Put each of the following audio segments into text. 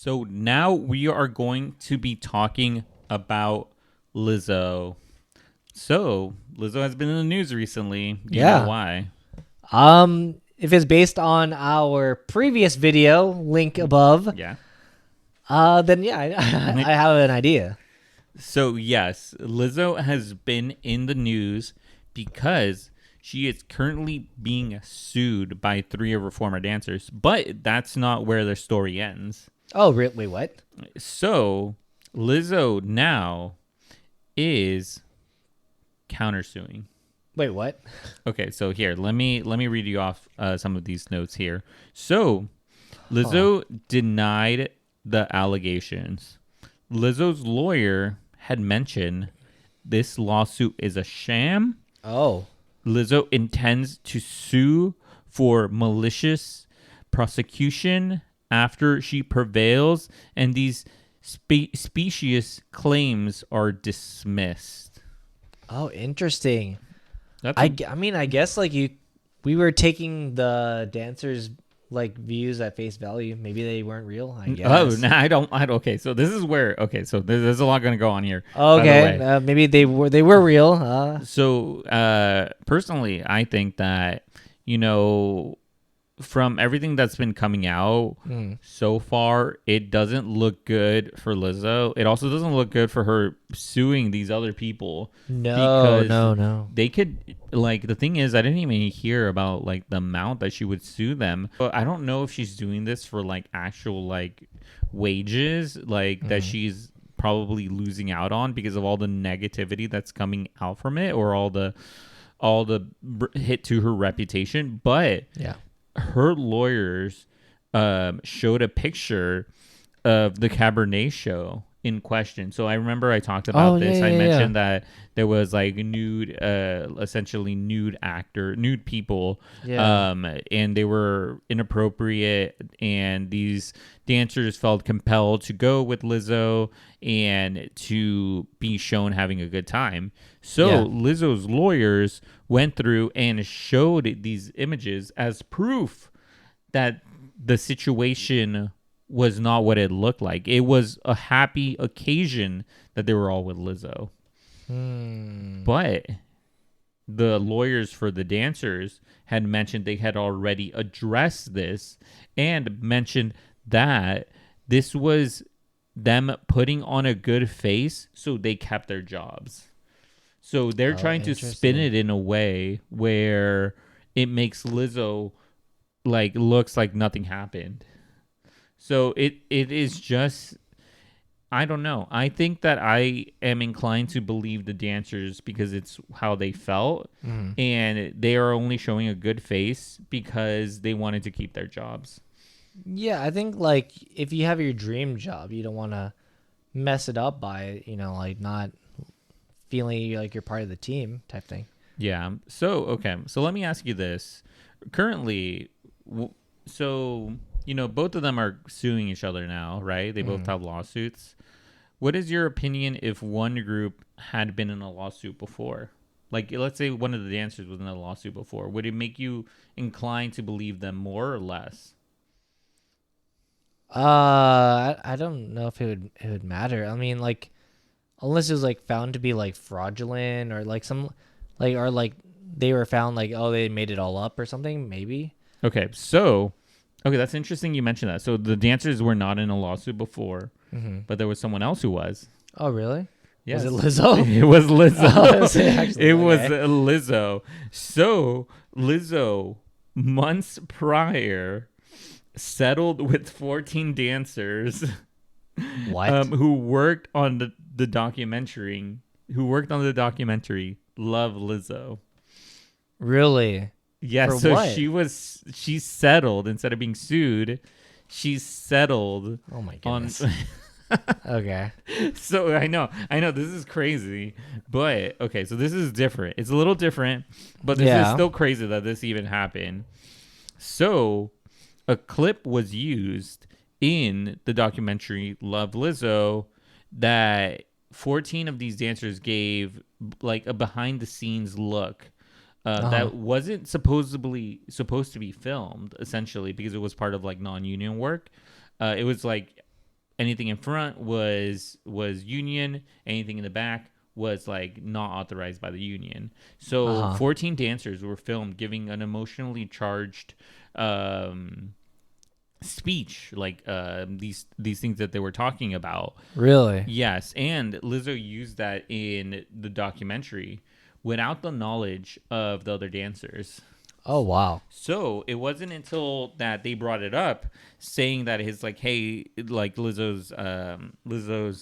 So now we are going to be talking about Lizzo. So Lizzo has been in the news recently. Do you know Yeah. why? If it's based on our previous video, link above, Yeah. then yeah, I have an idea. So yes, Lizzo has been in the news because she is currently being sued by three of her former dancers. But that's not where the story ends. Oh, wait, what? So Lizzo now is countersuing. Wait, what? Okay, so here, let me read you off some of these notes here. So, Huh. Lizzo denied the allegations. Lizzo's lawyer had mentioned this lawsuit is a sham. Oh, Lizzo intends to sue for malicious prosecution after she prevails, and these specious claims are dismissed. oh, interesting. That's a I mean, I guess we were taking the dancers like views at face value. Maybe they weren't real. I Oh, guess. no, I don't. Okay, so this is where. Okay, so there's a lot going to go on here. By the Okay, way, maybe they were real. so personally, I think that you know from everything that's been coming out Mm. so far, it doesn't look good for Lizzo. It also doesn't look good for her suing these other people No, because no, no. they could like the thing is I didn't even hear about like the amount that she would sue them. But I don't know if she's doing this for like actual like wages like that Mm. she's probably losing out on because of all the negativity that's coming out from it or all the hit to her reputation. But Yeah. her lawyers showed a picture of the Cabernet show in question. So I remember I talked Oh about yeah, this. I yeah, yeah. mentioned that there was like essentially nude people, Yeah. and they were inappropriate. And these dancers felt compelled to go with Lizzo and to be shown having a good time. So Yeah. Lizzo's lawyers went through and showed these images as proof that the situation was not what it looked like. It was a happy occasion that they were all with Lizzo. Hmm. But the lawyers for the dancers had mentioned they had already addressed this and mentioned that this was them putting on a good face so they kept their jobs. So they're Oh, trying to spin interesting. it in a way where it makes Lizzo like looks like nothing happened. So it is just I don't know. I think that I am inclined to believe the dancers because it's how they felt Hmm. and they are only showing a good face because they wanted to keep their jobs. Yeah, I think like if you have your dream job, you don't want to mess it up by like not feeling like you're part of the team type thing. Yeah. So, okay. So let me ask you this. Currently, so, both of them are suing each other now, right? They both Mm. have lawsuits. What is your opinion if one group had been in a lawsuit before? Like, let's say one of the dancers was in a lawsuit before. Would it make you inclined to believe them more or less? I don't know if it would matter. I mean, like unless it was like found to be like fraudulent or like some like or like they were found like oh they made it all up or something maybe. Okay. So, okay, that's interesting you mentioned that. So the dancers were not in a lawsuit before, Hmm. but there was someone else who was. Oh really? Was it Yes. Lizzo? It was Oh, Lizzo. is it It actually was okay? Lizzo. So Lizzo, months prior, settled with 14 dancers What? who worked on the documentary, Love Lizzo. Really? Yeah, For so what? she settled instead of being sued. She settled Oh my on goodness. Okay. so I know this is crazy, but okay, so this is different. It's a little different, but this is Yeah. still crazy that this even happened. So, a clip was used in the documentary Love Lizzo that 14 of these dancers gave like a behind the scenes look Uh-huh. that wasn't supposed to be filmed essentially because it was part of like non-union work. It was like anything in front was union, anything in the back was like not authorized by the union. Uh So huh. 14 dancers were filmed giving an emotionally charged um speech, like these things that they were talking about. Really? Yes, and Lizzo used that in the documentary without the knowledge of the other dancers. Oh wow. So it wasn't until that they brought it up, saying that his like, hey, like Lizzo's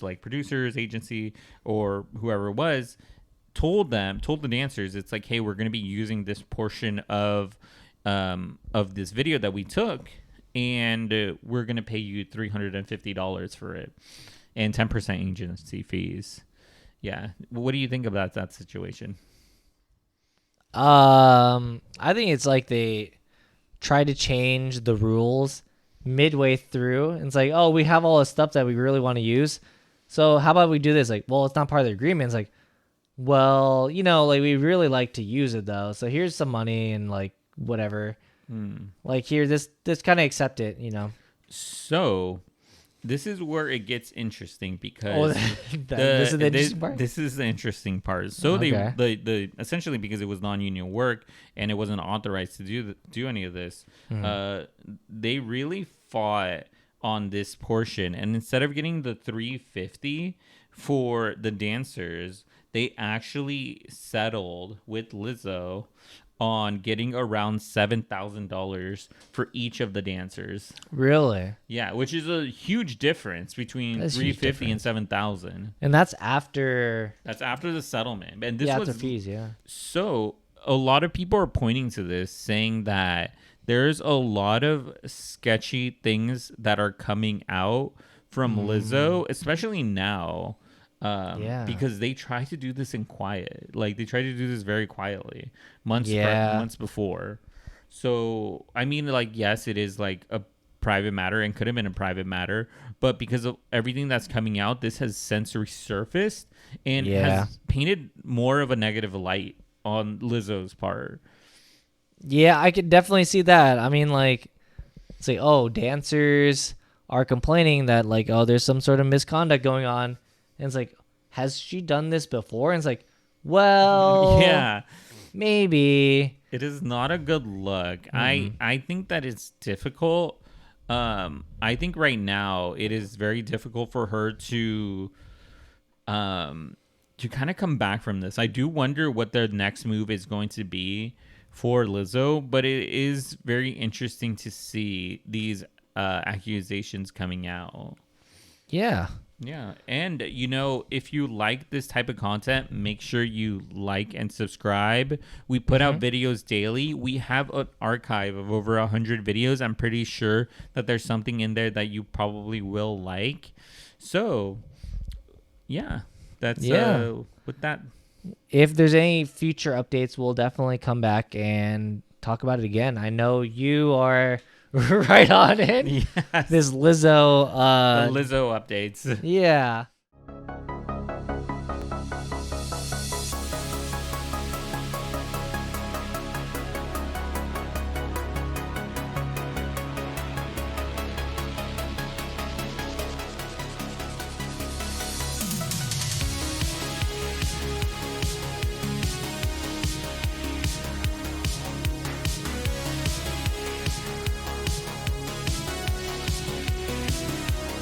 like producers agency or whoever it was told the dancers, it's like, hey, we're going to be using this portion of this video that we took, and we're going to pay you $350 for it, and 10% agency fees. Yeah, what do you think about that situation? I think it's like they try to change the rules midway through. And it's like, oh, we have all this stuff that we really want to use. So how about we do this? Like, well, it's not part of the agreement. It's like, well, like we really like to use it though. So here's some money and like whatever. Like here, this kind of accept it. So this is where it gets interesting Oh, because this is the interesting part. this is the interesting part. So Okay. the essentially, because it was non-union work and it wasn't authorized to do any of this, they really fought on this portion, and instead of getting the 350 for the dancers, they actually settled with Lizzo on getting around $7,000 for each of the dancers. Really? Yeah, which is a huge difference between That's a huge 350 and difference. 7,000. And that's after, That's after the settlement. And this yeah, was after fees. Yeah. so a lot of people are pointing to this, saying that there's a lot of sketchy things that are coming out from Lizzo, especially now. Yeah. Because they try to do this in quiet. Like they try to do this very quietly Yeah. months before. So I mean, like, yes, it is like a private matter and could have been a private matter, but because of everything that's coming out, this has since resurfaced and Yeah. has painted more of a negative light on Lizzo's part. Yeah, I could definitely see that. I mean, like, it's like, oh, dancers are complaining that, like, oh, there's some sort of misconduct going on. And it's like, has she done this before? And it's like, well, Yeah, maybe. it is not a good look. I think that it's difficult. I think right now it is very difficult for her to kind of come back from this. I do wonder what their next move is going to be for Lizzo, but it is very interesting to see these accusations coming out. Yeah. Yeah. And, if you like this type of content, make sure you like and subscribe. We put out videos daily. We have an archive of over 100 videos. I'm pretty sure that there's something in there that you probably will like. So, yeah, that's Yeah. with that. If there's any future updates, we'll definitely come back and talk about it again. I know you are right on it. Yes. This Lizzo. The Lizzo updates. Yeah.